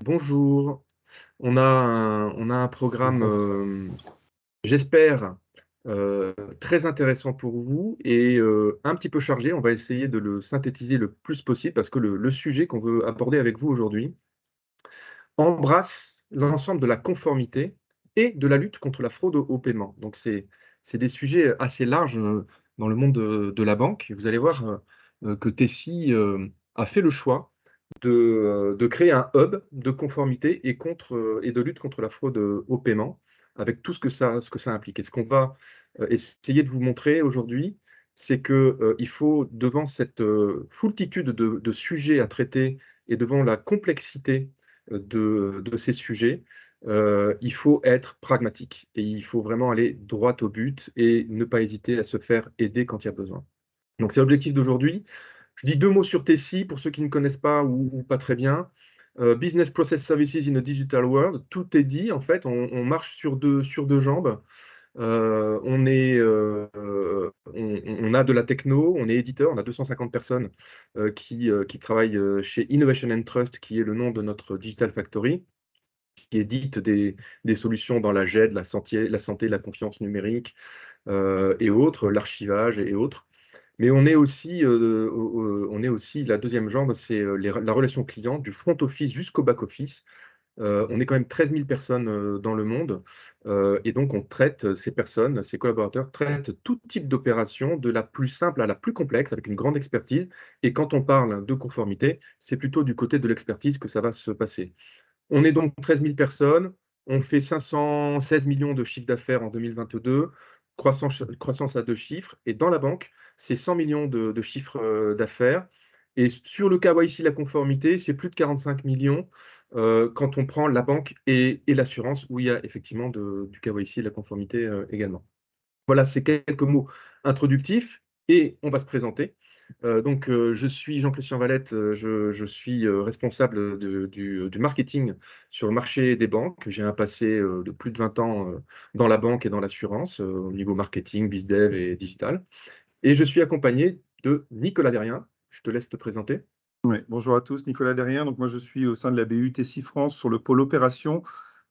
Bonjour, on a un programme, j'espère, très intéressant pour vous et un petit peu chargé. On va essayer de le synthétiser le plus possible parce que le sujet qu'on veut aborder avec vous aujourd'hui embrasse l'ensemble de la conformité et de la lutte contre la fraude au paiement. Donc c'est des sujets assez larges, dans le monde de la banque. Vous allez voir, que Tessie, a fait le choix de créer un hub de conformité et de lutte contre la fraude, au paiement, avec tout ce que ça implique. Et ce qu'on va, essayer de vous montrer aujourd'hui, c'est que, il faut devant cette, foultitude de sujets à traiter et devant la complexité, de ces sujets, il faut être pragmatique et il faut vraiment aller droit au but et ne pas hésiter à se faire aider quand il y a besoin. Donc c'est l'objectif d'aujourd'hui. Je dis 2 mots sur Tessie pour ceux qui ne connaissent pas ou pas très bien. Business Process Services in a Digital World, tout est dit en fait, on marche sur deux jambes. On a de la techno, on est éditeur, on a 250 personnes, qui travaillent, chez Innovation and Trust, qui est le nom de notre Digital Factory, qui édite des solutions dans la GED, la santé, la confiance numérique, et autres, l'archivage et autres. Mais on est aussi la deuxième jambe, c'est, la relation client du front office jusqu'au back office. On est quand même 13 000 personnes, dans le monde, et donc on traite, ces personnes, ces collaborateurs traitent tout type d'opération, de la plus simple à la plus complexe, avec une grande expertise. Et quand on parle de conformité, c'est plutôt du côté de l'expertise que ça va se passer. On est donc 13 000 personnes, on fait 516 millions de chiffre d'affaires en 2022, croissance à 2 chiffres, et dans la banque, c'est 100 millions de chiffre, d'affaires. Et sur le KYC, la conformité, c'est plus de 45 millions, quand on prend la banque et l'assurance, où il y a effectivement du KYC et de la conformité, également. Voilà, c'est quelques mots introductifs et on va se présenter. Donc, je suis Jean-Christian Valette, je suis, responsable du marketing sur le marché des banques. J'ai un passé, de plus de 20 ans, dans la banque et dans l'assurance, au niveau marketing, bizdev et digital. Et je suis accompagné de Nicolas Derrien. Je te laisse te présenter. Ouais, bonjour à tous, Nicolas Derrien. Donc moi, je suis au sein de la BU Tessie France sur le pôle opération,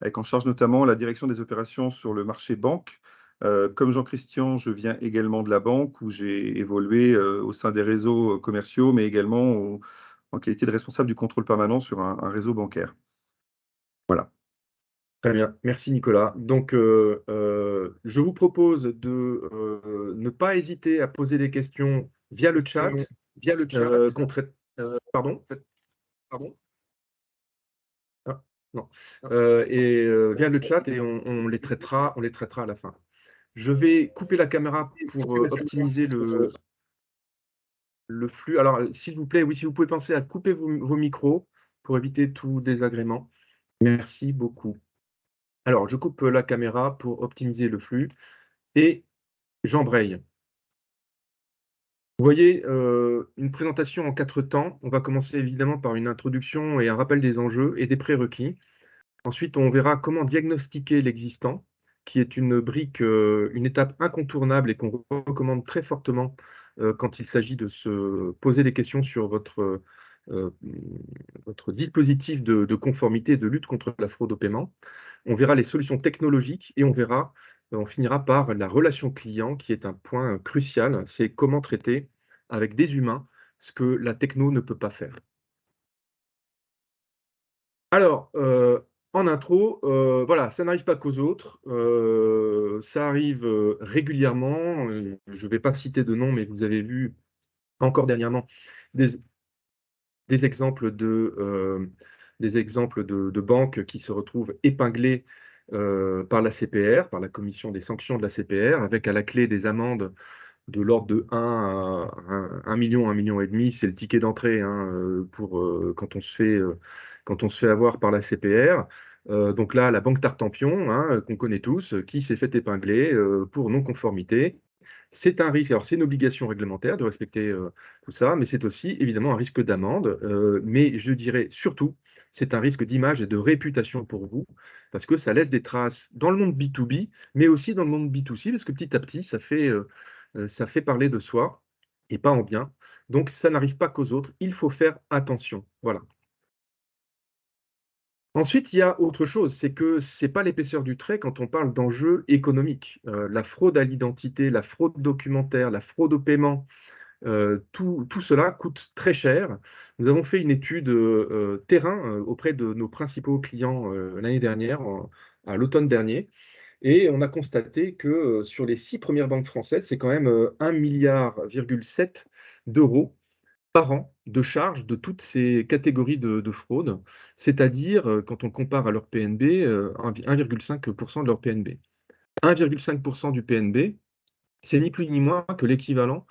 avec en charge notamment la direction des opérations sur le marché banque. Comme Jean-Christian, je viens également de la banque où j'ai évolué au sein des réseaux commerciaux, mais également en qualité de responsable du contrôle permanent sur un réseau bancaire. Voilà. Très bien, merci Nicolas. Donc, je vous propose de, ne pas hésiter à poser des questions via le chat, Via le chat. qu'on traite. Pardon? Pardon. Ah, non. Via le chat et on les traitera à la fin. Je vais couper la caméra pour optimiser le flux. Alors, s'il vous plaît, oui, si vous pouvez penser à couper vos micros pour éviter tout désagrément. Merci beaucoup. Alors, je coupe la caméra pour optimiser le flux et j'embraye. Vous voyez, une présentation en 4 temps. On va commencer évidemment par une introduction et un rappel des enjeux et des prérequis. Ensuite, on verra comment diagnostiquer l'existant, qui est une brique, une étape incontournable et qu'on recommande très fortement, quand il s'agit de se poser des questions sur votre dispositif de conformité, de lutte contre la fraude au paiement. On verra les solutions technologiques et on finira par la relation client qui est un point crucial. C'est comment traiter avec des humains ce que la techno ne peut pas faire. Alors, en intro, voilà, ça n'arrive pas qu'aux autres, ça arrive, régulièrement, je ne vais pas citer de nom, mais vous avez vu encore dernièrement des des exemples de banques qui se retrouvent épinglées, par la CPR, par la commission des sanctions de la CPR, avec à la clé des amendes de l'ordre de 1 à 1 000 000, 1,5 million, c'est le ticket d'entrée, hein, pour, quand on se fait avoir par la CPR. Donc là, la banque Tartampion, hein, qu'on connaît tous, qui s'est fait épingler, pour non-conformité. C'est un risque, alors c'est une obligation réglementaire de respecter, tout ça, mais c'est aussi évidemment un risque d'amende, mais je dirais surtout, c'est un risque d'image et de réputation pour vous, parce que ça laisse des traces dans le monde B2B, mais aussi dans le monde B2C, parce que petit à petit, ça fait parler de soi et pas en bien. Donc ça n'arrive pas qu'aux autres, il faut faire attention. Voilà. Ensuite, il y a autre chose, c'est que c'est pas l'épaisseur du trait quand on parle d'enjeux économiques. La fraude à l'identité, la fraude documentaire, la fraude au paiement, tout cela coûte très cher. Nous avons fait une étude terrain auprès de nos principaux clients l'année dernière, à l'automne dernier, et on a constaté que sur les 6 premières banques françaises, c'est quand même 1,7 milliard d'euros par an de charges de toutes ces catégories de fraude, c'est-à-dire, quand on compare à leur PNB, 1,5% de leur PNB. 1,5% du PNB, c'est ni plus ni moins que l'équivalent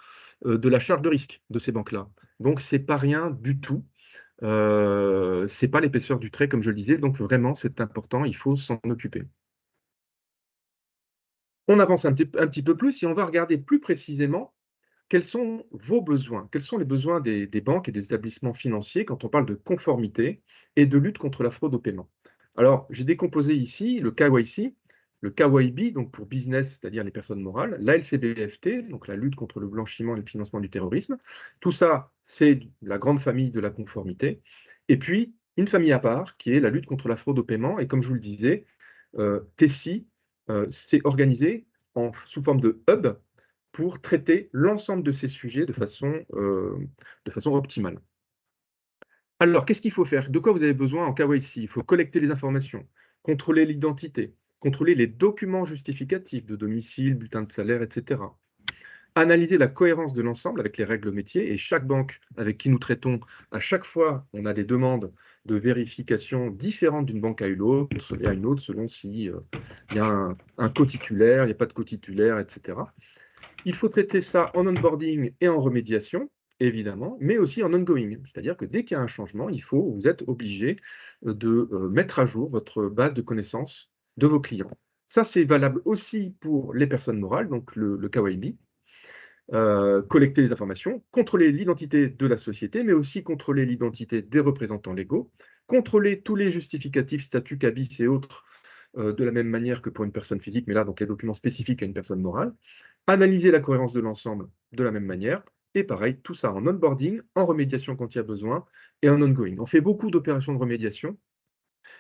de la charge de risque de ces banques-là. Donc c'est pas rien du tout. C'est pas l'épaisseur du trait, comme je le disais, donc vraiment, c'est important, il faut s'en occuper. On avance un petit peu plus et on va regarder plus précisément quels sont vos besoins? Quels sont les besoins des banques et des établissements financiers quand on parle de conformité et de lutte contre la fraude au paiement? Alors, j'ai décomposé ici le KYC, le KYB, donc pour business, c'est-à-dire les personnes morales, la LCBFT, donc la lutte contre le blanchiment et le financement du terrorisme. Tout ça, c'est la grande famille de la conformité. Et puis, une famille à part, qui est la lutte contre la fraude au paiement. Et comme je vous le disais, Tessie, c'est organisé sous forme de hub pour traiter l'ensemble de ces sujets de façon optimale. Alors, qu'est-ce qu'il faut faire? De quoi vous avez besoin en KYC? Il faut collecter les informations, contrôler l'identité, contrôler les documents justificatifs de domicile, bulletin de salaire, etc. Analyser la cohérence de l'ensemble avec les règles métiers et chaque banque avec qui nous traitons, à chaque fois, on a des demandes de vérification différentes d'une banque à une autre, selon si il y a un co-titulaire, il n'y a pas de co-titulaire, etc. Il faut traiter ça en onboarding et en remédiation, évidemment, mais aussi en ongoing. C'est-à-dire que dès qu'il y a un changement, vous êtes obligé de mettre à jour votre base de connaissances de vos clients. Ça, c'est valable aussi pour les personnes morales, donc le KYB. Collecter les informations, contrôler l'identité de la société, mais aussi contrôler l'identité des représentants légaux, contrôler tous les justificatifs, statuts, cabis et autres de la même manière que pour une personne physique, mais là, donc les documents spécifiques à une personne morale, analyser la cohérence de l'ensemble de la même manière, et pareil, tout ça en onboarding, en remédiation quand il y a besoin, et en ongoing. On fait beaucoup d'opérations de remédiation,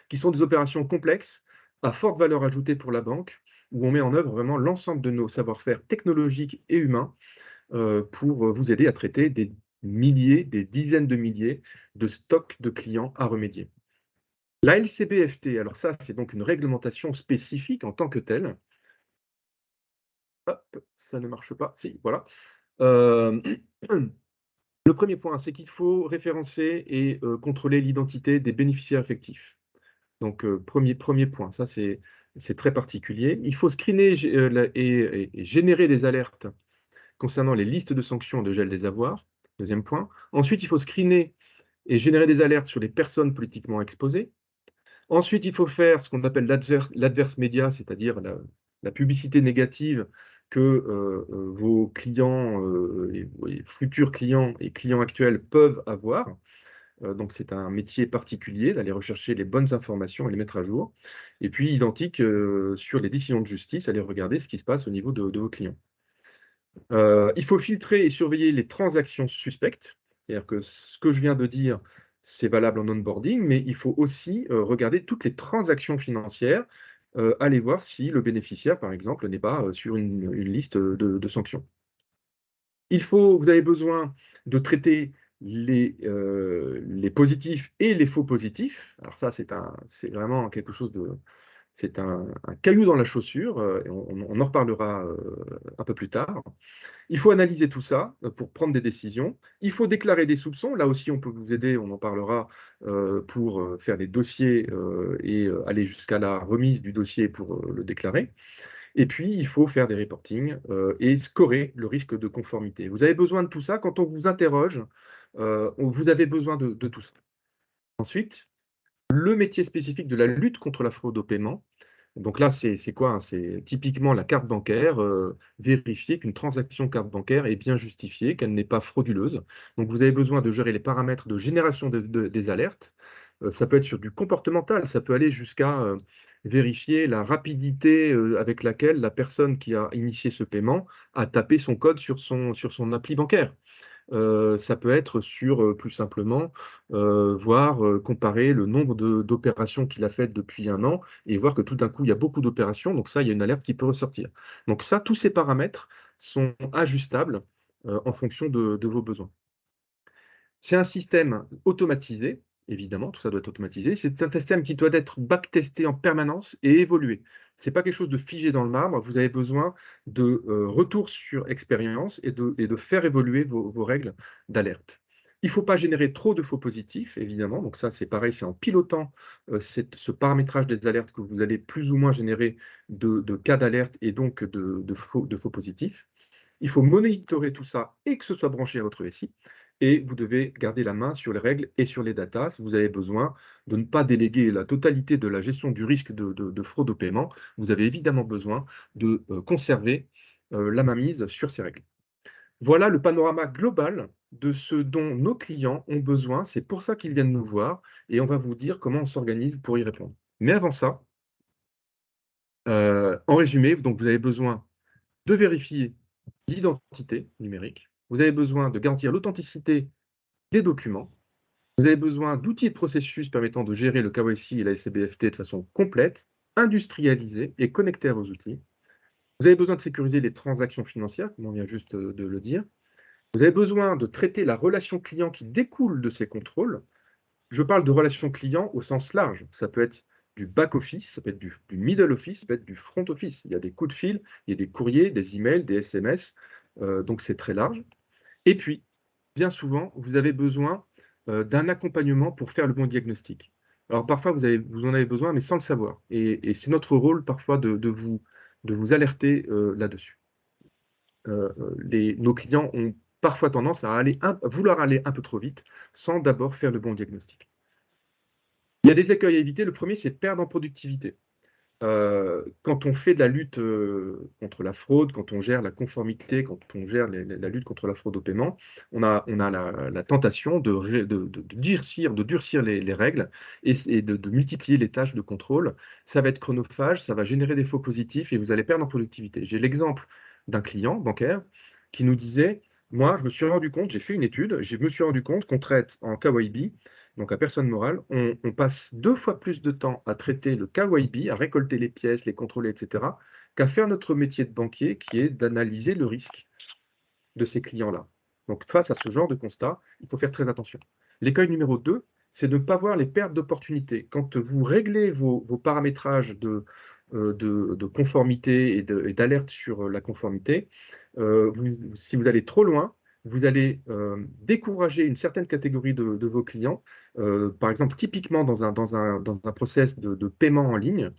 qui sont des opérations complexes, à forte valeur ajoutée pour la banque, où on met en œuvre vraiment l'ensemble de nos savoir-faire technologiques et humains pour vous aider à traiter des milliers, des dizaines de milliers de stocks de clients à remédier. La LCBFT, alors ça, c'est donc une réglementation spécifique en tant que telle. Hop, ça ne marche pas. Si, voilà. Euh, le premier point, c'est qu'il faut référencer et contrôler l'identité des bénéficiaires effectifs. Donc, premier point, ça c'est très particulier. Il faut screener et générer des alertes concernant les listes de sanctions de gel des avoirs. Deuxième point. Ensuite, il faut screener et générer des alertes sur les personnes politiquement exposées. Ensuite, il faut faire ce qu'on appelle l'adverse média, c'est-à-dire la publicité négative que vos clients, et futurs clients et clients actuels peuvent avoir. Donc, c'est un métier particulier d'aller rechercher les bonnes informations et les mettre à jour. Et puis, identique sur les décisions de justice, aller regarder ce qui se passe au niveau de vos clients. Il faut filtrer et surveiller les transactions suspectes. C'est-à-dire que ce que je viens de dire, c'est valable en onboarding, mais il faut aussi regarder toutes les transactions financières, aller voir si le bénéficiaire, par exemple, n'est pas sur une liste de sanctions. Vous avez besoin de traiter les positifs et les faux positifs. Alors ça, c'est vraiment quelque chose c'est un caillou dans la chaussure, et on en reparlera un peu plus tard. Il faut analyser tout ça pour prendre des décisions. Il faut déclarer des soupçons. Là aussi, on peut vous aider, on en parlera pour faire des dossiers et aller jusqu'à la remise du dossier pour le déclarer. Et puis, il faut faire des reportings et scorer le risque de conformité. Vous avez besoin de tout ça. Quand on vous interroge, vous avez besoin de tout ça. Ensuite, le métier spécifique de la lutte contre la fraude au paiement. Donc là, c'est quoi, hein? C'est typiquement la carte bancaire, vérifier qu'une transaction carte bancaire est bien justifiée, qu'elle n'est pas frauduleuse. Donc vous avez besoin de gérer les paramètres de génération des alertes. Ça peut être sur du comportemental, ça peut aller jusqu'à vérifier la rapidité avec laquelle la personne qui a initié ce paiement a tapé son code sur son appli bancaire. Ça peut être sur, plus simplement, voir, comparer le nombre d'opérations qu'il a faites depuis un an et voir que tout d'un coup, il y a beaucoup d'opérations. Donc ça, il y a une alerte qui peut ressortir. Donc ça, tous ces paramètres sont ajustables, en fonction de vos besoins. C'est un système automatisé, évidemment, tout ça doit être automatisé. C'est un système qui doit être backtesté en permanence et évoluer. C'est pas quelque chose de figé dans le marbre. Vous avez besoin de retours sur expérience et de faire évoluer vos règles d'alerte. Il ne faut pas générer trop de faux positifs, évidemment. Donc ça, c'est pareil, c'est en pilotant ce paramétrage des alertes que vous allez plus ou moins générer de cas d'alerte et donc de faux positifs. Il faut monitorer tout ça et que ce soit branché à votre SI. Et vous devez garder la main sur les règles et sur les datas. Si vous avez besoin de ne pas déléguer la totalité de la gestion du risque de fraude au paiement, vous avez évidemment besoin de conserver la mainmise sur ces règles. Voilà le panorama global de ce dont nos clients ont besoin. C'est pour ça qu'ils viennent nous voir et on va vous dire comment on s'organise pour y répondre. Mais avant ça, en résumé, donc vous avez besoin de vérifier l'identité numérique, vous avez besoin de garantir l'authenticité des documents, vous avez besoin d'outils et de processus permettant de gérer le KYC et la SCBFT de façon complète, industrialisée et connectée à vos outils. Vous avez besoin de sécuriser les transactions financières, comme on vient juste de le dire. Vous avez besoin de traiter la relation client qui découle de ces contrôles. Je parle de relation client au sens large. Ça peut être du back-office, ça peut être du middle office, ça peut être du front office. Il y a des coups de fil, il y a des courriers, des emails, des SMS, donc c'est très large. Et puis, bien souvent, vous avez besoin d'un accompagnement pour faire le bon diagnostic. Alors parfois, vous en avez besoin, mais sans le savoir. Et c'est notre rôle parfois de vous alerter là-dessus. Nos clients ont parfois tendance à vouloir aller un peu trop vite sans d'abord faire le bon diagnostic. Il y a des écueils à éviter. Le premier, c'est perdre en productivité. Quand on fait de la lutte contre la fraude, quand on gère la conformité, quand on gère la lutte contre la fraude au paiement, on a la tentation de durcir les règles et de multiplier les tâches de contrôle. Ça va être chronophage, ça va générer des faux positifs et vous allez perdre en productivité. J'ai l'exemple d'un client bancaire qui nous disait, moi, je me suis rendu compte, j'ai fait une étude, je me suis rendu compte qu'on traite en KYB, donc à personne morale, on passe 2 fois plus de temps à traiter le KYB, à récolter les pièces, les contrôler, etc., qu'à faire notre métier de banquier, qui est d'analyser le risque de ces clients-là. Donc face à ce genre de constat, il faut faire très attention. L'écueil numéro 2, c'est de ne pas voir les pertes d'opportunités. Quand vous réglez vos paramétrages de conformité et d'alerte sur la conformité, si vous allez trop loin, vous allez décourager une certaine catégorie de vos clients. Par exemple, typiquement dans un process de paiement en ligne,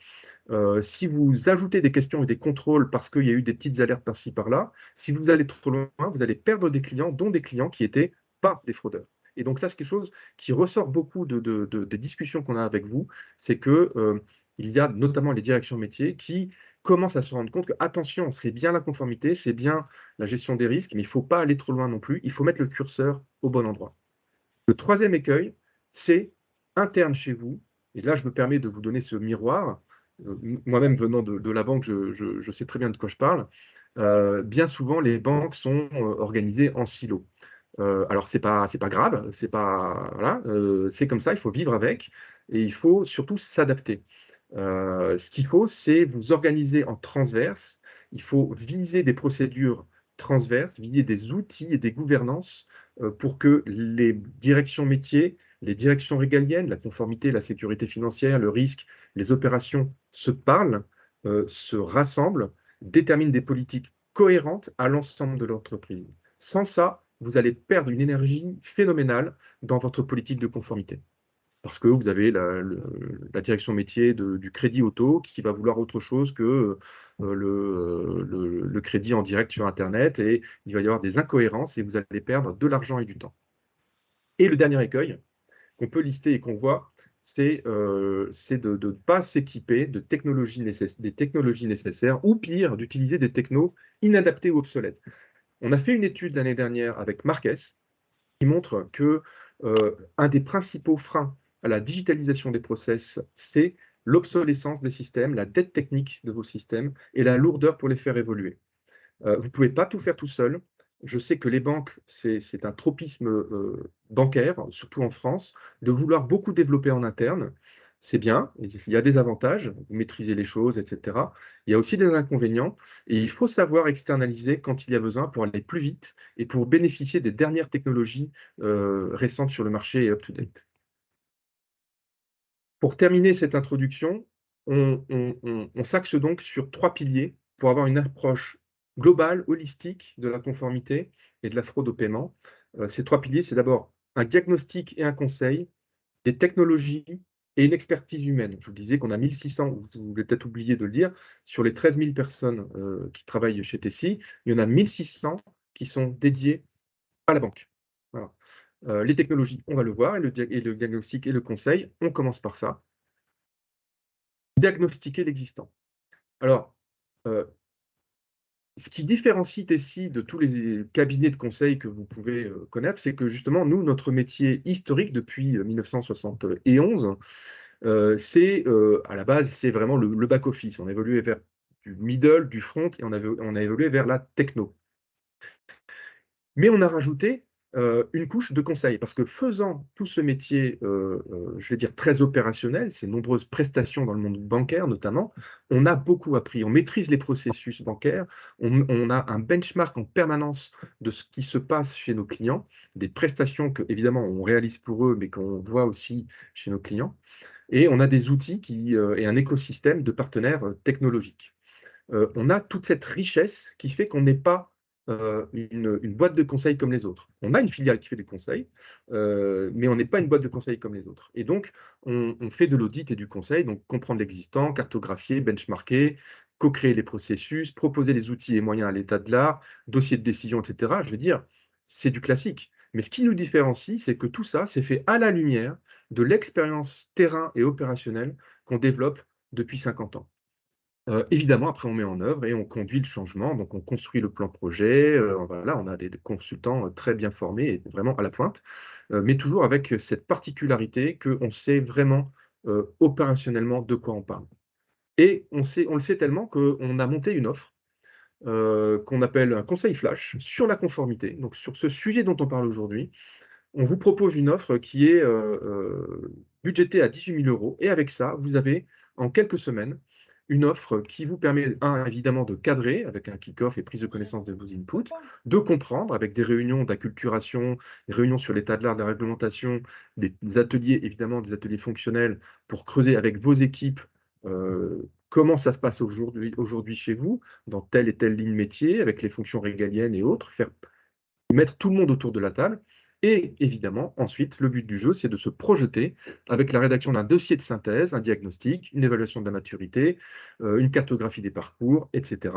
si vous ajoutez des questions et des contrôles parce qu'il y a eu des petites alertes par-ci par-là, si vous allez trop loin, vous allez perdre des clients, dont des clients qui n'étaient pas des fraudeurs. Et donc ça, c'est quelque chose qui ressort beaucoup des discussions qu'on a avec vous, c'est que il y a notamment les directions métiers qui commencent à se rendre compte que, attention, c'est bien la conformité, c'est bien la gestion des risques, mais il ne faut pas aller trop loin non plus, il faut mettre le curseur au bon endroit. Le troisième écueil, c'est interne chez vous, et là je me permets de vous donner ce miroir. Moi-même venant de la banque, je sais très bien de quoi je parle. Bien souvent, les banques sont organisées en silos. Alors c'est pas grave, voilà, c'est comme ça, il faut vivre avec et il faut surtout s'adapter. Ce qu'il faut, c'est vous organiser en transverse. Il faut viser des procédures transverses, viser des outils et des gouvernances pour que les directions métiers, les directions régaliennes, la conformité, la sécurité financière, le risque, les opérations se parlent, se rassemblent, déterminent des politiques cohérentes à l'ensemble de l'entreprise. Sans ça, vous allez perdre une énergie phénoménale dans votre politique de conformité. Parce que vous avez la direction métier du crédit auto qui va vouloir autre chose que le crédit en direct sur Internet et il va y avoir des incohérences et vous allez perdre de l'argent et du temps. Et le dernier écueil qu'on peut lister et qu'on voit, c'est de ne pas s'équiper des technologies nécessaires ou pire, d'utiliser des technos inadaptés ou obsolètes. On a fait une étude l'année dernière avec Marques qui montre que un des principaux freins à la digitalisation des process, c'est l'obsolescence des systèmes, la dette technique de vos systèmes et la lourdeur pour les faire évoluer. Vous ne pouvez pas tout faire tout seul. je sais que les banques, c'est un tropisme bancaire, surtout en France, de vouloir beaucoup développer en interne. C'est bien, il y a des avantages, vous maîtrisez les choses, etc. Il y a aussi des inconvénients, et il faut savoir externaliser quand il y a besoin pour aller plus vite et pour bénéficier des dernières technologies récentes sur le marché et up-to-date. Pour terminer cette introduction, on s'axe donc sur 3 piliers pour avoir une approche globale, holistique de la conformité et de la fraude au paiement. Ces 3 piliers, c'est d'abord un diagnostic et un conseil, des technologies et une expertise humaine. Je vous disais qu'on a 1600, vous l'avez peut-être oublié de le dire, sur les 13 000 personnes qui travaillent chez Tessie, il y en a 1600 qui sont dédiées à la banque. Voilà. Les technologies, on va le voir, et le diagnostic et le conseil, on commence par ça. Diagnostiquer l'existant. Alors, euh, ce qui différencie Tessie de tous les cabinets de conseil que vous pouvez connaître, c'est que justement, nous, notre métier historique depuis 1971, c'est à la base, c'est vraiment le back-office. On a évolué vers du middle, du front, et on a évolué vers la techno. Mais on a rajouté une couche de conseil, parce que faisant tout ce métier, je vais dire très opérationnel, ces nombreuses prestations dans le monde bancaire notamment, on a beaucoup appris, on maîtrise les processus bancaires, on a un benchmark en permanence de ce qui se passe chez nos clients, des prestations que évidemment on réalise pour eux, mais qu'on voit aussi chez nos clients, et on a des outils et un écosystème de partenaires technologiques. On a toute cette richesse qui fait qu'on n'est pas une boîte de conseil comme les autres. On a une filiale qui fait du conseil, mais on n'est pas une boîte de conseil comme les autres. Et donc, on fait de l'audit et du conseil, donc comprendre l'existant, cartographier, benchmarker, co-créer les processus, proposer les outils et moyens à l'état de l'art, dossier de décision, etc. Je veux dire, c'est du classique. Mais ce qui nous différencie, c'est que tout ça, c'est fait à la lumière de l'expérience terrain et opérationnelle qu'on développe depuis 50 ans. Évidemment, après, on met en œuvre et on conduit le changement. Donc, on construit le plan projet. Voilà, on a des consultants très bien formés et vraiment à la pointe, mais toujours avec cette particularité qu'on sait vraiment opérationnellement de quoi on parle. Et on le sait tellement qu'on a monté une offre qu'on appelle un conseil flash sur la conformité. Donc, sur ce sujet dont on parle aujourd'hui, on vous propose une offre qui est budgétée à 18 000 euros. Et avec ça, vous avez en quelques semaines une offre qui vous permet, évidemment, de cadrer avec un kick-off et prise de connaissance de vos inputs, de comprendre avec des réunions d'acculturation, des réunions sur l'état de l'art de la réglementation, des ateliers, évidemment, des ateliers fonctionnels pour creuser avec vos équipes comment ça se passe aujourd'hui chez vous, dans telle et telle ligne métier, avec les fonctions régaliennes et autres, faire mettre tout le monde autour de la table. Et évidemment, ensuite, le but du jeu, c'est de se projeter avec la rédaction d'un dossier de synthèse, un diagnostic, une évaluation de la maturité, une cartographie des parcours, etc.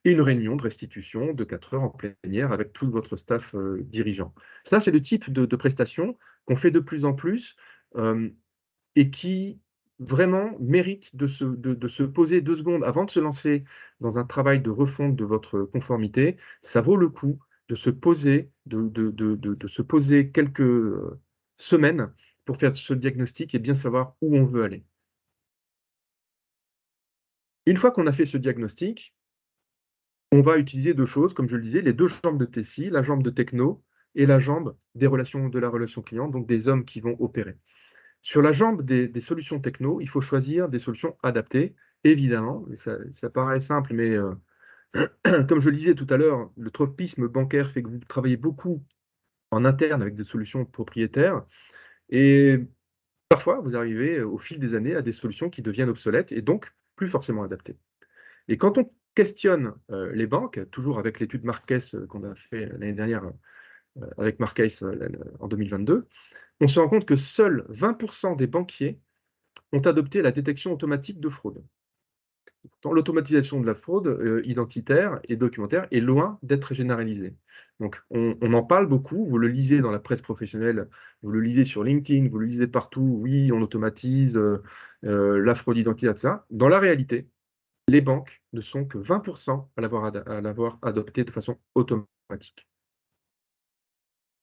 Et une réunion de restitution de 4 heures en plénière avec tout votre staff dirigeant. Ça, c'est le type de prestation qu'on fait de plus en plus et qui vraiment mérite de se poser 2 secondes avant de se lancer dans un travail de refonte de votre conformité. Ça vaut le coup de se poser, de se poser quelques semaines pour faire ce diagnostic et bien savoir où on veut aller. Une fois qu'on a fait ce diagnostic, on va utiliser 2 choses, comme je le disais, les 2 jambes de Tessie, la jambe de techno et la jambe de la relation client, donc des hommes qui vont opérer. Sur la jambe des solutions techno, il faut choisir des solutions adaptées, évidemment. Ça paraît simple, mais comme je le disais tout à l'heure, le tropisme bancaire fait que vous travaillez beaucoup en interne avec des solutions propriétaires. Et parfois, vous arrivez au fil des années à des solutions qui deviennent obsolètes et donc plus forcément adaptées. Et quand on questionne les banques, toujours avec l'étude Marquez qu'on a fait l'année dernière avec Marquez en 2022, on se rend compte que seuls 20% des banquiers ont adopté la détection automatique de fraude. L'automatisation de la fraude identitaire et documentaire est loin d'être généralisée. Donc, on en parle beaucoup, vous le lisez dans la presse professionnelle, vous le lisez sur LinkedIn, vous le lisez partout, oui, on automatise la fraude identitaire, etc. Dans la réalité, les banques ne sont que 20% à l'avoir adopté de façon automatique.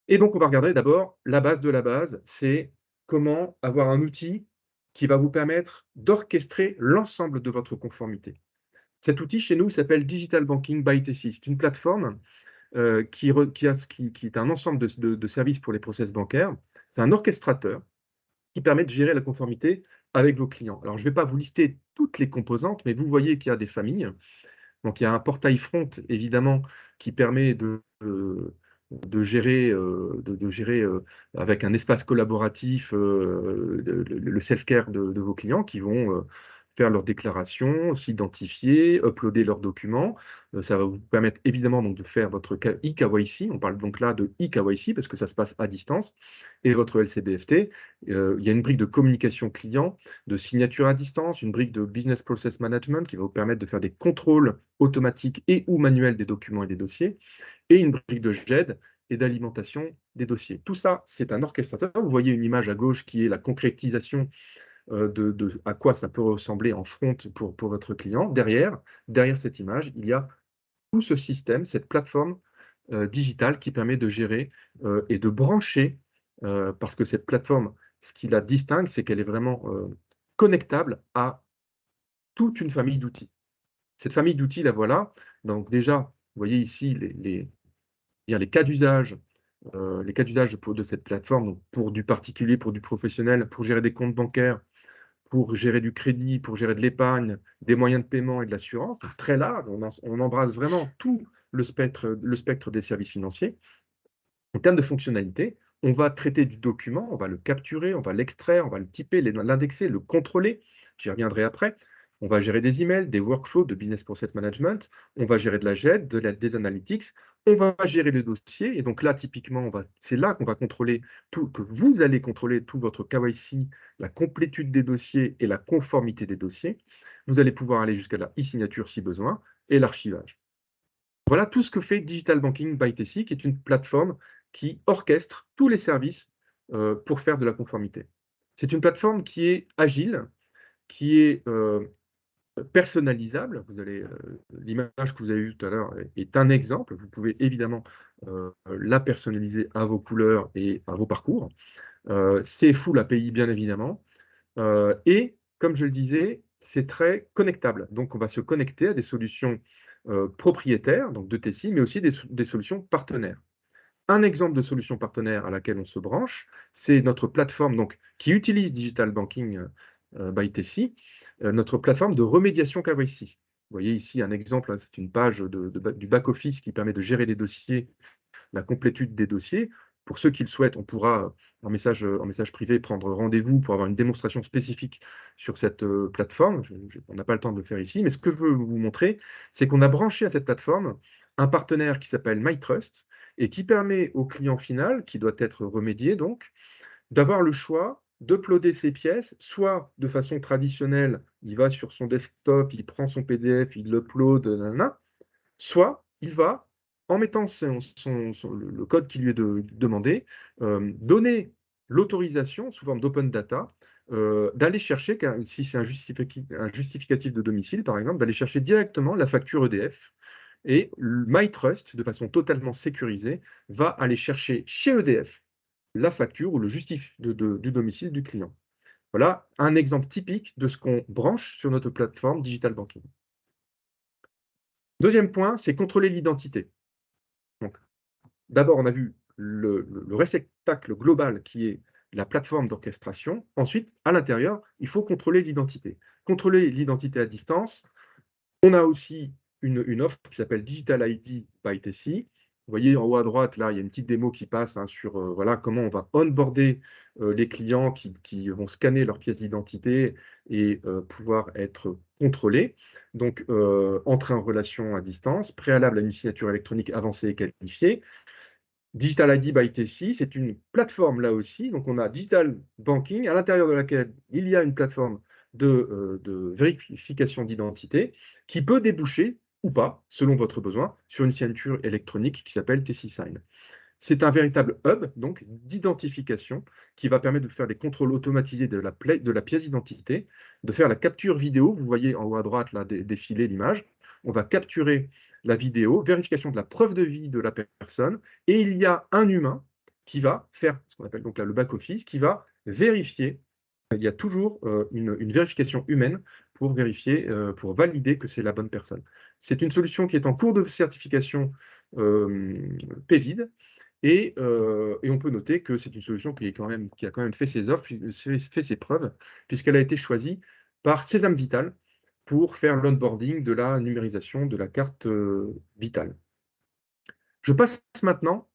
Et donc, on va regarder d'abord la base de la base, c'est comment avoir un outil qui va vous permettre d'orchestrer l'ensemble de votre conformité. Cet outil, chez nous, s'appelle Digital Banking by Tessie. C'est une plateforme qui est un ensemble de services pour les process bancaires. C'est un orchestrateur qui permet de gérer la conformité avec vos clients. Alors, je ne vais pas vous lister toutes les composantes, mais vous voyez qu'il y a des familles. Donc, il y a un portail front, évidemment, qui permet de gérer avec un espace collaboratif le self-care de vos clients qui vont faire leurs déclarations, s'identifier, uploader leurs documents. Ça va vous permettre évidemment donc, de faire votre e-KYC. On parle donc là de e-KYC parce que ça se passe à distance. Et votre LCBFT, il y a une brique de communication client, de signature à distance, une brique de business process management qui va vous permettre de faire des contrôles automatiques et ou manuels des documents et des dossiers, et une brique de GED et d'alimentation des dossiers. Tout ça, c'est un orchestrateur. Vous voyez une image à gauche qui est la concrétisation de à quoi ça peut ressembler en front pour votre client. Derrière cette image, il y a tout ce système, cette plateforme digitale qui permet de gérer et de brancher, parce que cette plateforme, ce qui la distingue, c'est qu'elle est vraiment connectable à toute une famille d'outils. Cette famille d'outils, la voilà. Donc déjà, vous voyez ici les cas d'usage, de cette plateforme, donc pour du particulier, pour du professionnel, pour gérer des comptes bancaires, pour gérer du crédit, pour gérer de l'épargne, des moyens de paiement et de l'assurance. Donc très large, on embrasse vraiment tout le spectre des services financiers. En termes de fonctionnalité, on va traiter du document, on va le capturer, on va l'extraire, on va le typer, l'indexer, le contrôler. J'y reviendrai après. On va gérer des emails, des workflows de business process management. On va gérer de la GED, des analytics. On va gérer les dossiers. Et donc là, typiquement, c'est là qu'on va contrôler tout, que vous allez contrôler tout votre KYC, la complétude des dossiers et la conformité des dossiers. Vous allez pouvoir aller jusqu'à la e-signature si besoin et l'archivage. Voilà tout ce que fait Digital Banking by Tessie, qui est une plateforme qui orchestre tous les services pour faire de la conformité. C'est une plateforme qui est agile, qui est personnalisable. L'image que vous avez vue tout à l'heure est un exemple. Vous pouvez évidemment la personnaliser à vos couleurs et à vos parcours. C'est full API, bien évidemment. Et comme je le disais, c'est très connectable. Donc, on va se connecter à des solutions propriétaires, donc de Tessie, mais aussi des solutions partenaires. Un exemple de solution partenaire à laquelle on se branche, c'est notre plateforme donc, qui utilise Digital Banking by Tessie, notre plateforme de remédiation KYC. Vous voyez ici un exemple, hein, c'est une page du back-office qui permet de gérer les dossiers, la complétude des dossiers. Pour ceux qui le souhaitent, on pourra, en message privé, prendre rendez-vous pour avoir une démonstration spécifique sur cette plateforme. On n'a pas le temps de le faire ici, mais ce que je veux vous montrer, c'est qu'on a branché à cette plateforme un partenaire qui s'appelle MyTrust et qui permet au client final, qui doit être remédié donc, d'avoir le choix d'uploader ses pièces, soit de façon traditionnelle, il va sur son desktop, il prend son PDF, il l'upload, soit il va, en mettant le code qui lui est demandé, donner l'autorisation, sous forme d'open data, d'aller chercher, si c'est un justificatif de domicile, par exemple, d'aller chercher directement la facture EDF. Et MyTrust, de façon totalement sécurisée, va aller chercher chez EDF la facture ou le justif du domicile du client. Voilà un exemple typique de ce qu'on branche sur notre plateforme Digital Banking. Deuxième point, c'est contrôler l'identité. Donc, d'abord, on a vu le réceptacle global qui est la plateforme d'orchestration. Ensuite, à l'intérieur, il faut contrôler l'identité. Contrôler l'identité à distance, on a aussi une offre qui s'appelle Digital ID by Tessie. Vous voyez en haut à droite, là, il y a une petite démo qui passe hein, sur voilà, comment on va onboarder les clients qui vont scanner leurs pièces d'identité et pouvoir être contrôlés. Donc, entrer en relation à distance, préalable à une signature électronique avancée et qualifiée. Digital ID by Tessie, c'est une plateforme là aussi. Donc, on a Digital Banking, à l'intérieur de laquelle il y a une plateforme de vérification d'identité qui peut déboucher ou pas, selon votre besoin, sur une signature électronique qui s'appelle Tessie Sign. C'est un véritable hub donc d'identification qui va permettre de faire des contrôles automatisés de la pièce d'identité, de faire la capture vidéo. Vous voyez en haut à droite là défiler l'image. On va capturer la vidéo, vérification de la preuve de vie de la personne, et il y a un humain qui va faire ce qu'on appelle donc là le back-office, qui va vérifier. Il y a toujours une vérification humaine pour vérifier, pour valider que c'est la bonne personne. C'est une solution qui est en cours de certification PVID. Et on peut noter que c'est une solution qui a quand même fait fait ses preuves, puisqu'elle a été choisie par Sésame Vital pour faire l'onboarding de la numérisation de la carte vitale. Je passe maintenant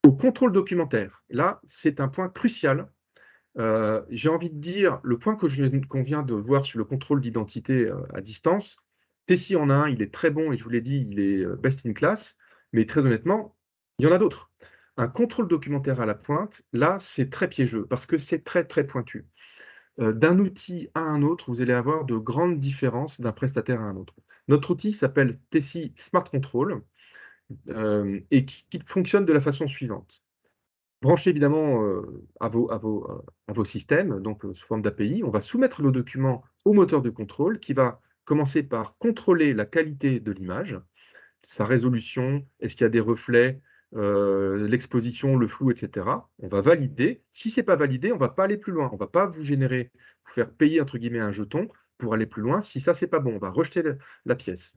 au contrôle documentaire. Là, c'est un point crucial. J'ai envie de dire, le point qu'on vient de voir sur le contrôle d'identité à distance, Tessie en a un, il est très bon, et je vous l'ai dit, il est best in class, mais très honnêtement, il y en a d'autres. Un contrôle documentaire à la pointe, là, c'est très piégeux, parce que c'est très, très pointu. D'un outil à un autre, vous allez avoir de grandes différences d'un prestataire à un autre. Notre outil s'appelle Tessie Smart Control, et qui fonctionne de la façon suivante. Branchez évidemment à vos systèmes, donc sous forme d'API, on va soumettre le document au moteur de contrôle qui va commencer par contrôler la qualité de l'image, sa résolution, est-ce qu'il y a des reflets, l'exposition, le flou, etc. On va valider. Si ce n'est pas validé, on ne va pas aller plus loin. On ne va pas vous faire payer entre guillemets un jeton pour aller plus loin. Si ça, c'est pas bon, on va rejeter la pièce.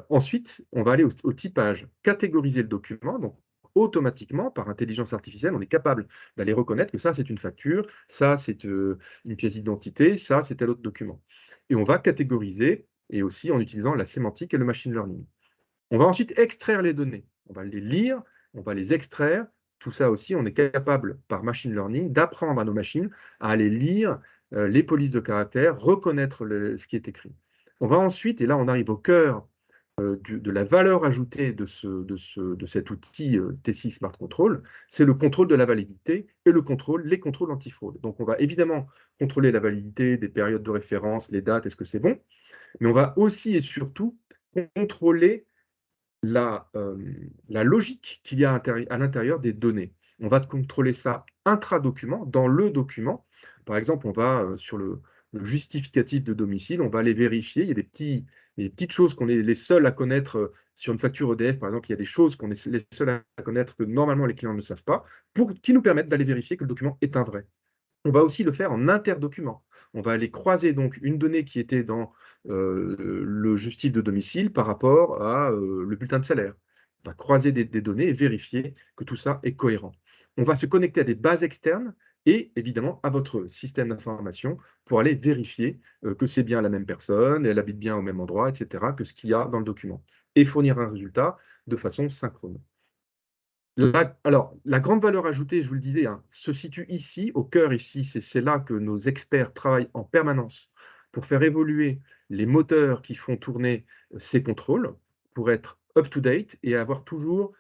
Ensuite, on va aller au typage, catégoriser le document. Donc, automatiquement, par intelligence artificielle, on est capable d'aller reconnaître que ça, c'est une facture, ça, c'est une pièce d'identité, ça, c'est tel autre document. Et on va catégoriser, et aussi en utilisant la sémantique et le machine learning. On va ensuite extraire les données. On va les lire, on va les extraire. Tout ça aussi, on est capable, par machine learning, d'apprendre à nos machines à aller lire les polices de caractère, reconnaître ce qui est écrit. On va ensuite, et là on arrive au cœur de la valeur ajoutée de cet outil Tessie Smart Control, c'est le contrôle de la validité et les contrôles antifraude. Donc on va évidemment contrôler la validité des périodes de référence, les dates, est-ce que c'est bon, mais on va aussi et surtout contrôler la logique qu'il y a à l'intérieur des données. On va contrôler ça intra-document, dans le document. Par exemple, on va sur le justificatif de domicile, on va aller vérifier. Il y a des petites choses qu'on est les seuls à connaître sur une facture EDF, par exemple. Il y a des choses qu'on est les seuls à connaître que normalement les clients ne savent pas, qui nous permettent d'aller vérifier que le document est un vrai. On va aussi le faire en interdocument. On va aller croiser donc une donnée qui était dans le justif de domicile par rapport à le bulletin de salaire. On va croiser des données et vérifier que tout ça est cohérent. On va se connecter à des bases externes et évidemment à votre système d'information pour aller vérifier que c'est bien la même personne, elle habite bien au même endroit, etc., que ce qu'il y a dans le document. Et fournir un résultat de façon synchrone. Alors, la grande valeur ajoutée, je vous le disais, hein, se situe ici, au cœur ici. C'est là que nos experts travaillent en permanence pour faire évoluer les moteurs qui font tourner ces contrôles pour être up-to-date et avoir toujours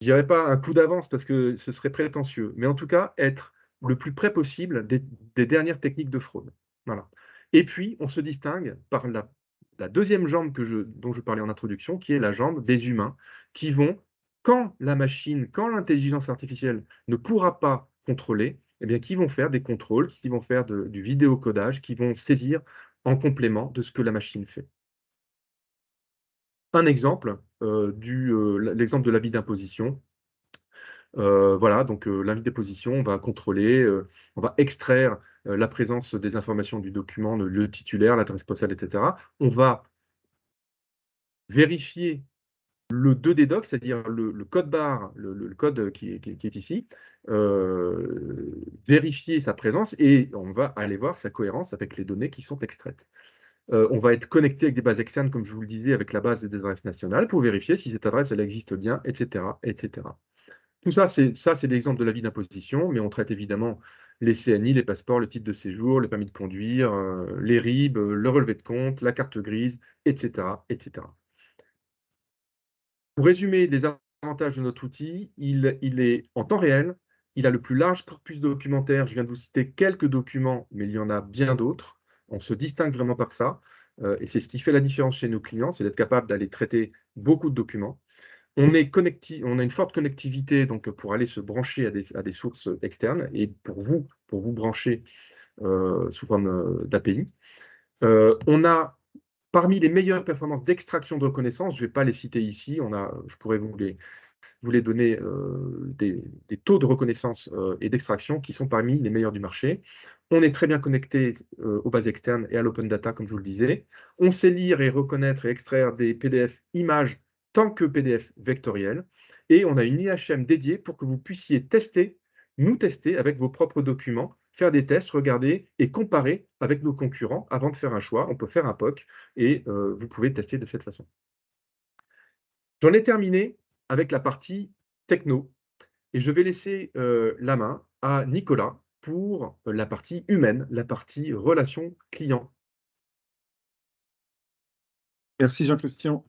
je dirais pas un coup d'avance parce que ce serait prétentieux, mais en tout cas être le plus près possible des dernières techniques de fraude. Voilà. Et puis, on se distingue par la deuxième jambe dont je parlais en introduction, qui est la jambe des humains, qui vont, quand l'intelligence artificielle ne pourra pas contrôler, eh bien, qui vont faire des contrôles, qui vont faire du vidéocodage, qui vont saisir en complément de ce que la machine fait. Un exemple, l'exemple de l'avis d'imposition. Voilà, donc l'avis de déposition, on va contrôler, on va extraire la présence des informations du document, le lieu titulaire, l'adresse postale, etc. On va vérifier le 2D doc, c'est-à-dire le code barre, le code qui est ici, vérifier sa présence et on va aller voir sa cohérence avec les données qui sont extraites. On va être connecté avec des bases externes, comme je vous le disais, avec la base des adresses nationales pour vérifier si cette adresse elle existe bien, etc., etc. Tout ça, c'est l'exemple de l'avis d'imposition, mais on traite évidemment les CNI, les passeports, le titre de séjour, le permis de conduire, les RIB, le relevé de compte, la carte grise, etc., etc. Pour résumer les avantages de notre outil, il est en temps réel, il a le plus large corpus documentaire. Je viens de vous citer quelques documents, mais il y en a bien d'autres. On se distingue vraiment par ça, et c'est ce qui fait la différence chez nos clients, c'est d'être capable d'aller traiter beaucoup de documents. On a une forte connectivité donc, pour aller se brancher à des sources externes et pour vous brancher sous forme d'API. On a parmi les meilleures performances d'extraction de reconnaissance, je ne vais pas les citer ici, je pourrais vous les donner des taux de reconnaissance et d'extraction qui sont parmi les meilleurs du marché. On est très bien connecté aux bases externes et à l'open data, comme je vous le disais. On sait lire et reconnaître et extraire des PDF images tant que PDF vectoriel. Et on a une IHM dédiée pour que vous puissiez nous tester avec vos propres documents, faire des tests, regarder et comparer avec nos concurrents avant de faire un choix. On peut faire un POC et vous pouvez tester de cette façon. J'en ai terminé avec la partie techno et je vais laisser la main à Nicolas pour la partie humaine, la partie relation client. Merci Jean-Christian.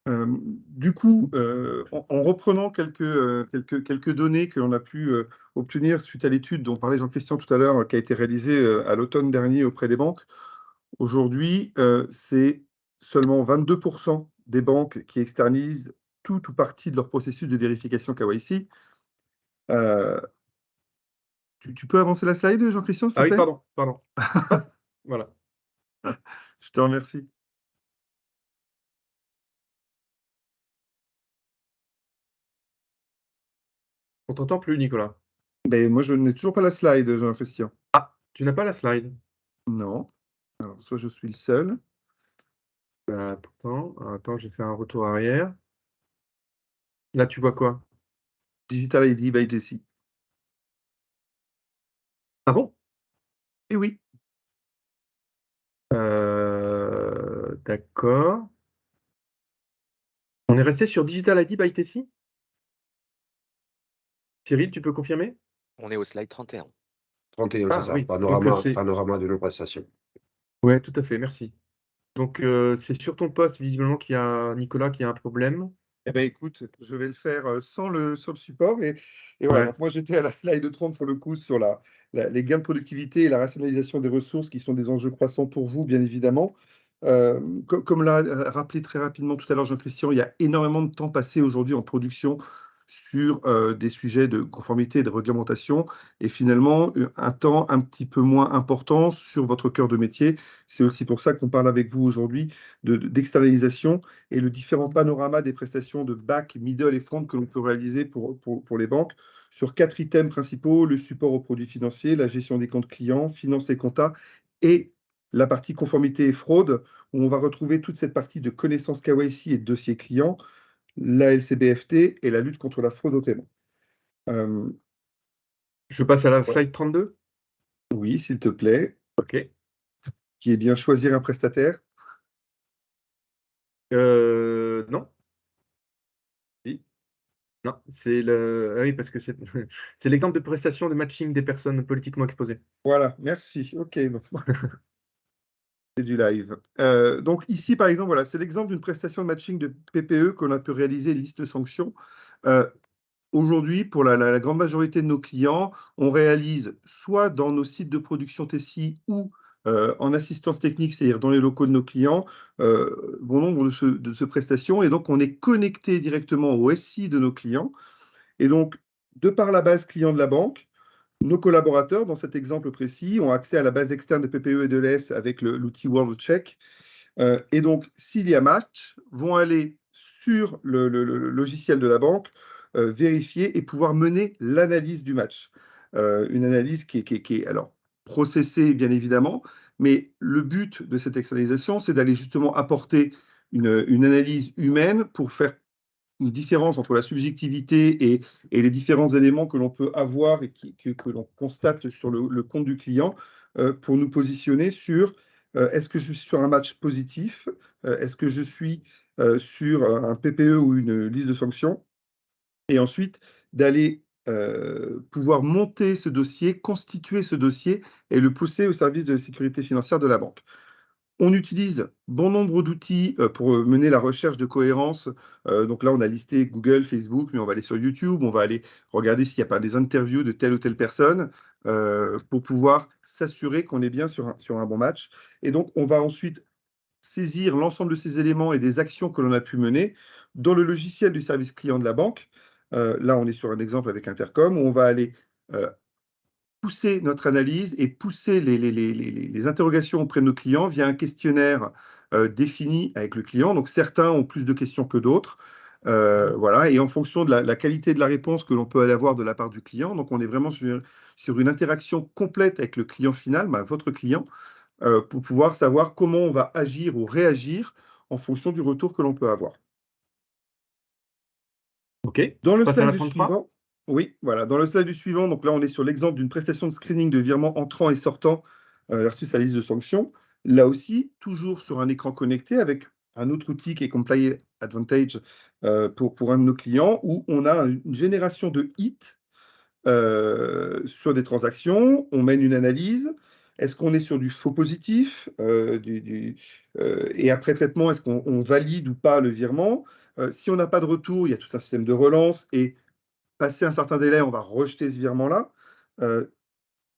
Du coup, en reprenant quelques données que l'on a pu obtenir suite à l'étude dont parlait Jean-Christian tout à l'heure, qui a été réalisée à l'automne dernier auprès des banques, aujourd'hui, c'est seulement 22% des banques qui externalisent tout ou partie de leur processus de vérification KYC. Tu peux avancer la slide, Jean-Christian, s'il te Ah oui, plaît? pardon. Hop, voilà. Je te remercie. On t'entend plus, Nicolas. Ben, moi, je n'ai toujours pas la slide, Jean-Christian. Ah, tu n'as pas la slide. Non. Alors, soit je suis le seul. Pourtant, attends, j'ai fait un retour arrière. Là, tu vois quoi? Digital ID by Jessie. Ah bon? Eh oui. D'accord. On est resté sur Digital ID by Tessie? Cyril, tu peux confirmer? On est au slide 31. 31, c'est Ah ça. oui, donc Panorama de nos prestations. ouais, tout à fait, merci. Donc c'est sur ton poste visiblement qu'il y a Nicolas qui a un problème. Eh ben, écoute, je vais le faire sans le support. Et voilà, Ouais. donc moi j'étais à la slide 30 pour le coup sur les gains de productivité et la rationalisation des ressources qui sont des enjeux croissants pour vous, bien évidemment. Comme l'a rappelé très rapidement tout à l'heure Jean-Christian, il y a énormément de temps passé aujourd'hui en production sur des sujets de conformité et de réglementation, et finalement un temps un petit peu moins important sur votre cœur de métier. C'est aussi pour ça qu'on parle avec vous aujourd'hui d'externalisation et le différent panorama des prestations de back, middle et front que l'on peut réaliser pour les banques sur 4 items principaux: le support aux produits financiers, la gestion des comptes clients, finance et compta, et la partie conformité et fraude, où on va retrouver toute cette partie de connaissances KYC et de dossiers clients, la LCBFT et la lutte contre la fraude au paiement. Je passe à la Ouais. slide 32. Oui, s'il te plaît. OK. Qui est bien choisir un prestataire. Non, Oui. non, c'est ah oui, parce que c'est c'est l'exemple de prestation de matching des personnes politiquement exposées. Voilà, merci. OK, donc c'est du live. Donc ici, par exemple, voilà, c'est l'exemple d'une prestation de matching de PPE qu'on a pu réaliser, liste de sanctions. Aujourd'hui, pour la grande majorité de nos clients, on réalise soit dans nos sites de production Tessie ou en assistance technique, c'est-à-dire dans les locaux de nos clients, bon nombre de ces prestations. Et donc, on est connecté directement au SI de nos clients. Et donc, de par la base client de la banque, nos collaborateurs, dans cet exemple précis, ont accès à la base externe de PPE et de l'ES avec l'outil WorldCheck. Et donc, s'il y a match, vont aller sur le logiciel de la banque, vérifier et pouvoir mener l'analyse du match. Une analyse qui est alors processée, bien évidemment, mais le but de cette externalisation, c'est d'aller justement apporter une analyse humaine pour faire une différence entre la subjectivité et les différents éléments que l'on peut avoir et que l'on constate sur le compte du client, pour nous positionner sur est-ce que je suis sur un match positif, est-ce que je suis sur un PPE ou une liste de sanctions, et ensuite d'aller pouvoir monter ce dossier, constituer ce dossier et le pousser au service de la sécurité financière de la banque. On utilise bon nombre d'outils pour mener la recherche de cohérence. Donc là, on a listé Google, Facebook, mais on va aller sur YouTube, on va aller regarder s'il n'y a pas des interviews de telle ou telle personne pour pouvoir s'assurer qu'on est bien sur un bon match. Et donc, on va ensuite saisir l'ensemble de ces éléments et des actions que l'on a pu mener dans le logiciel du service client de la banque. Là, on est sur un exemple avec Intercom, où on va aller pousser notre analyse et pousser les interrogations auprès de nos clients via un questionnaire défini avec le client. Donc, certains ont plus de questions que d'autres. Voilà, et en fonction de la qualité de la réponse que l'on peut aller avoir de la part du client, donc on est vraiment sur une interaction complète avec le client final, votre client, pour pouvoir savoir comment on va agir ou réagir en fonction du retour que l'on peut avoir. OK, Dans je le passe à slide la du 33. suivant, oui, voilà, dans le slide du suivant, donc là, on est sur l'exemple d'une prestation de screening de virements entrants et sortants versus la liste de sanctions. Là aussi, toujours sur un écran connecté avec un autre outil qui est Comply Advantage pour un de nos clients, où on a une génération de hits sur des transactions, on mène une analyse. Est-ce qu'on est sur du faux positif et après traitement, est-ce qu'on valide ou pas le virement? Si on n'a pas de retour, il y a tout un système de relance et passé un certain délai, on va rejeter ce virement-là.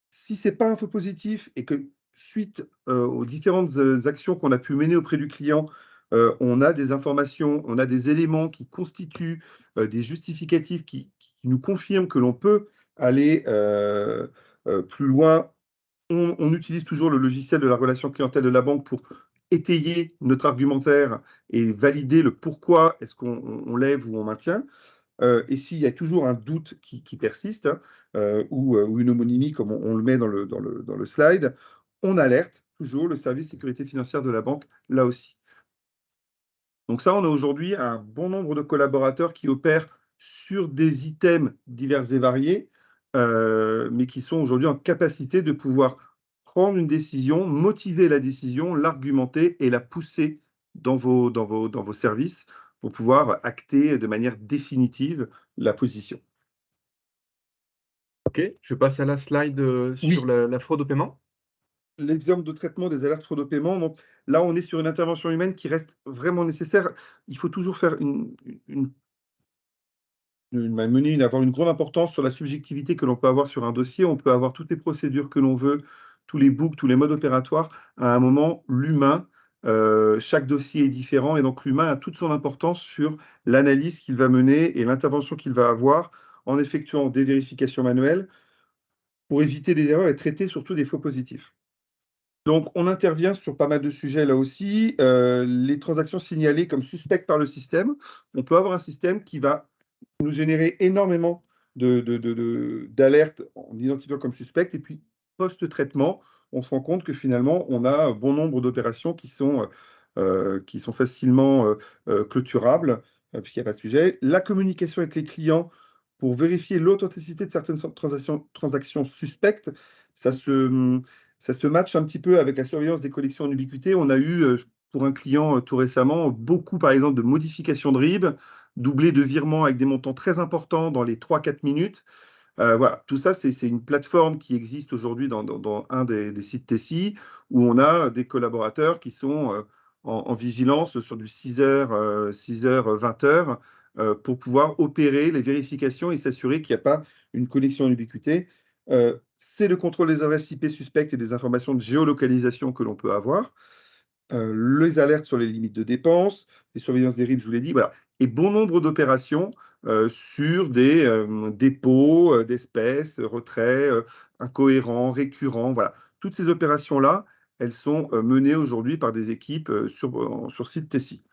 Si ce n'est pas un faux positif et que suite aux différentes actions qu'on a pu mener auprès du client, on a des informations, on a des éléments qui constituent des justificatifs qui nous confirment que l'on peut aller plus loin, on utilise toujours le logiciel de la relation clientèle de la banque pour étayer notre argumentaire et valider le pourquoi est-ce qu'on lève ou on maintient. Et s'il y a toujours un doute qui persiste, hein, ou une homonymie, comme on le met dans le slide, on alerte toujours le service sécurité financière de la banque, là aussi. Donc ça, on a aujourd'hui un bon nombre de collaborateurs qui opèrent sur des items divers et variés, mais qui sont aujourd'hui en capacité de pouvoir prendre une décision, motiver la décision, l'argumenter et la pousser dans vos services pour pouvoir acter de manière définitive la position. OK, je passe à la slide, sur Oui, la fraude au paiement. l'exemple de traitement des alertes fraude au paiement, donc là, on est sur une intervention humaine qui reste vraiment nécessaire. Il faut toujours faire avoir une grande importance sur la subjectivité que l'on peut avoir sur un dossier. On peut avoir toutes les procédures que l'on veut, tous les books, tous les modes opératoires. À un moment, l'humain, chaque dossier est différent et donc l'humain a toute son importance sur l'analyse qu'il va mener et l'intervention qu'il va avoir en effectuant des vérifications manuelles pour éviter des erreurs et traiter surtout des faux positifs. Donc, on intervient sur pas mal de sujets là aussi. Les transactions signalées comme suspectes par le système, on peut avoir un système qui va nous générer énormément d'alertes en identifiant comme suspectes. Et puis, post-traitement, on se rend compte que finalement, on a un bon nombre d'opérations qui sont facilement clôturables, puisqu'il n'y a pas de sujet. La communication avec les clients pour vérifier l'authenticité de certaines transactions suspectes, ça se, ça se matche un petit peu avec la surveillance des collections en ubiquité. On a eu, pour un client tout récemment, beaucoup, par exemple, de modifications de RIB, doublées de virements avec des montants très importants dans les 3-4 minutes. Voilà, tout ça, c'est une plateforme qui existe aujourd'hui dans un des sites Tessie, où on a des collaborateurs qui sont en vigilance sur du 6h, 6h, 20h, pour pouvoir opérer les vérifications et s'assurer qu'il n'y a pas une connexion en ubiquité. C'est le contrôle des adresses IP suspectes et des informations de géolocalisation que l'on peut avoir. Les alertes sur les limites de dépenses, les surveillances des RIB, je vous l'ai dit, voilà. Et bon nombre d'opérations sur des dépôts d'espèces, retraits incohérents, récurrents, voilà. Toutes ces opérations-là, elles sont menées aujourd'hui par des équipes sur site Tessie.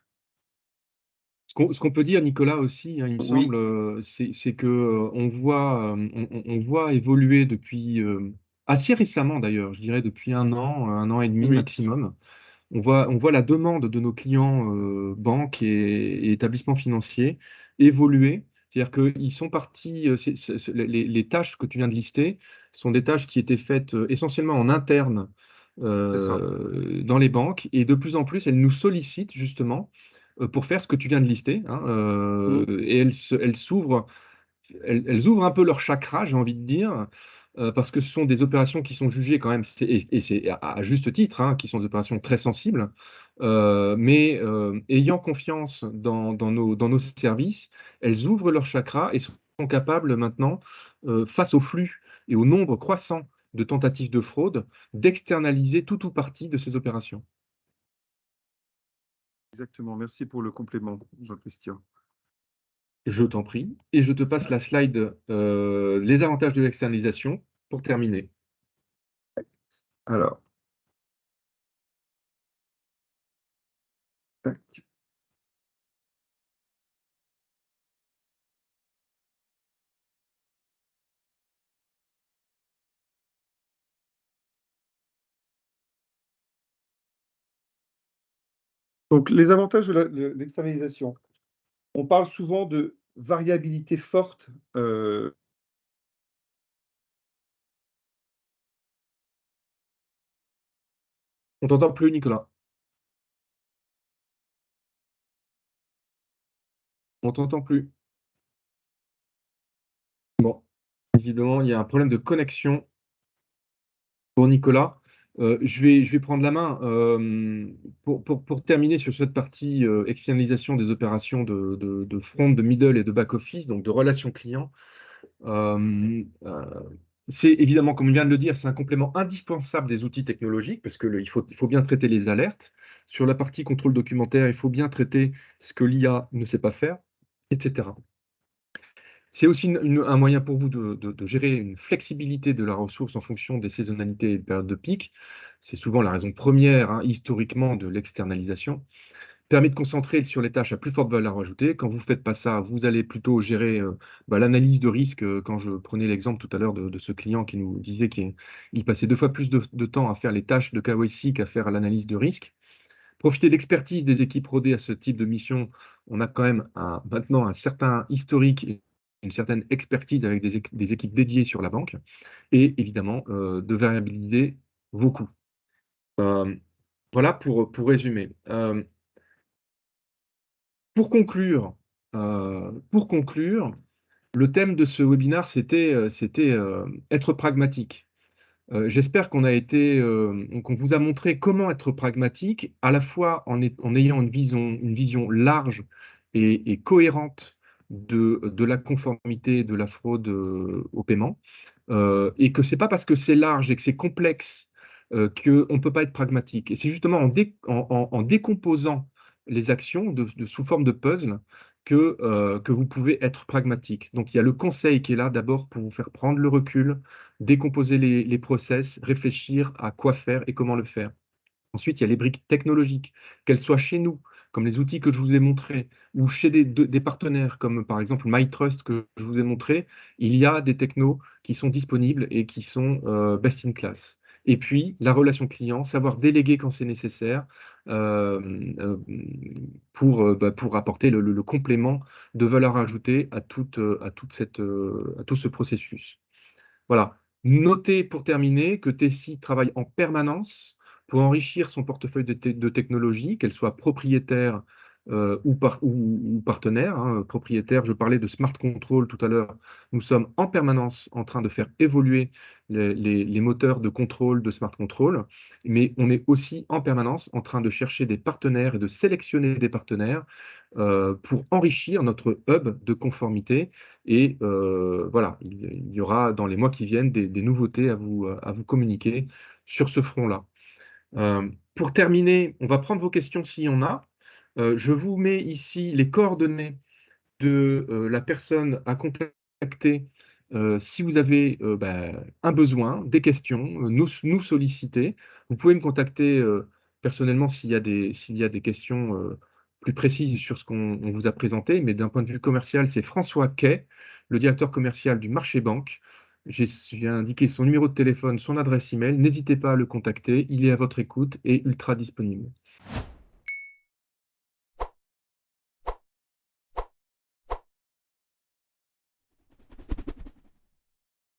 Ce qu'on peut dire, Nicolas, aussi, hein, il me semble, Oui, c'est que, on voit évoluer depuis, assez récemment d'ailleurs, je dirais depuis 1 an et demi oui, maximum. On voit la demande de nos clients, banques et établissements financiers évoluer. C'est-à-dire qu'ils sont partis, les tâches que tu viens de lister sont des tâches qui étaient faites, essentiellement en interne, c'est ça. dans les banques et de plus en plus, elles nous sollicitent justement, pour faire ce que tu viens de lister, hein, Mm, et elles ouvrent un peu leur chakra, j'ai envie de dire, parce que ce sont des opérations qui sont jugées quand même, et c'est à juste titre, hein, qui sont des opérations très sensibles, mais ayant confiance dans nos services, elles ouvrent leur chakra et sont capables maintenant, face au flux et au nombre croissant de tentatives de fraude, d'externaliser tout ou partie de ces opérations. exactement. Merci pour le complément, Jean-Christian. Je t'en prie, et je te passe la slide, les avantages de l'externalisation pour terminer. Alors, tac. Donc, les avantages de l'externalisation. On parle souvent de variabilité forte. On t'entend plus, Nicolas. On t'entend plus. Bon, visiblement, il y a un problème de connexion pour Nicolas. Je vais prendre la main pour terminer sur cette partie externalisation des opérations de front, de middle et de back office, donc de relations clients. C'est évidemment, comme on vient de le dire, c'est un complément indispensable des outils technologiques parce que il faut bien traiter les alertes. Sur la partie contrôle documentaire, il faut bien traiter ce que l'IA ne sait pas faire, etc. C'est aussi un moyen pour vous de gérer une flexibilité de la ressource en fonction des saisonnalités et des périodes de pic. C'est souvent la raison première, hein, historiquement, de l'externalisation. Permet de concentrer sur les tâches à plus forte valeur ajoutée. Quand vous ne faites pas ça, vous allez plutôt gérer l'analyse de risque. Quand je prenais l'exemple tout à l'heure de ce client qui nous disait qu'il passait 2 fois plus de temps à faire les tâches de KYC qu'à faire l'analyse de risque. Profiter d'expertise des équipes rodées à ce type de mission. On a quand même maintenant un certain historique et une certaine expertise avec des équipes dédiées sur la banque. Et évidemment, de variabiliser vos coûts. Voilà pour résumer. Pour conclure, le thème de ce webinaire, c'était être pragmatique. J'espère qu'on vous a montré comment être pragmatique, à la fois en ayant une vision large et cohérente de la conformité de la fraude au paiement, et que c'est pas parce que c'est large et que c'est complexe qu'on ne peut pas être pragmatique. Et c'est justement en décomposant les actions sous forme de puzzle que vous pouvez être pragmatique. Donc il y a le conseil qui est là d'abord pour vous faire prendre le recul, décomposer les process, réfléchir à quoi faire et comment le faire. Ensuite, il y a les briques technologiques, qu'elles soient chez nous, comme les outils que je vous ai montrés, ou chez des partenaires, comme par exemple MyTrust que je vous ai montré, il y a des technos qui sont disponibles et qui sont best in class. Et puis, la relation client, savoir déléguer quand c'est nécessaire euh, euh, pour apporter le complément de valeur ajoutée à tout ce processus. Voilà. Notez pour terminer que Tessie travaille en permanence pour enrichir son portefeuille de technologies, qu'elle soit propriétaire ou partenaire. Hein. Propriétaire, je parlais de Smart Control tout à l'heure. Nous sommes en permanence en train de faire évoluer les moteurs de contrôle de Smart Control, mais on est aussi en permanence en train de chercher des partenaires et de sélectionner des partenaires pour enrichir notre hub de conformité. Et voilà, il y aura dans les mois qui viennent des nouveautés à vous communiquer sur ce front-là. Pour terminer, on va prendre vos questions s'il y en a. Je vous mets ici les coordonnées de la personne à contacter si vous avez un besoin, des questions, nous solliciter. Vous pouvez me contacter personnellement s'il y a des questions plus précises sur ce qu'on vous a présenté, mais d'un point de vue commercial, c'est François Quay, le directeur commercial du marché banque. J'ai indiqué son numéro de téléphone, son adresse email. N'hésitez pas à le contacter, il est à votre écoute et ultra disponible.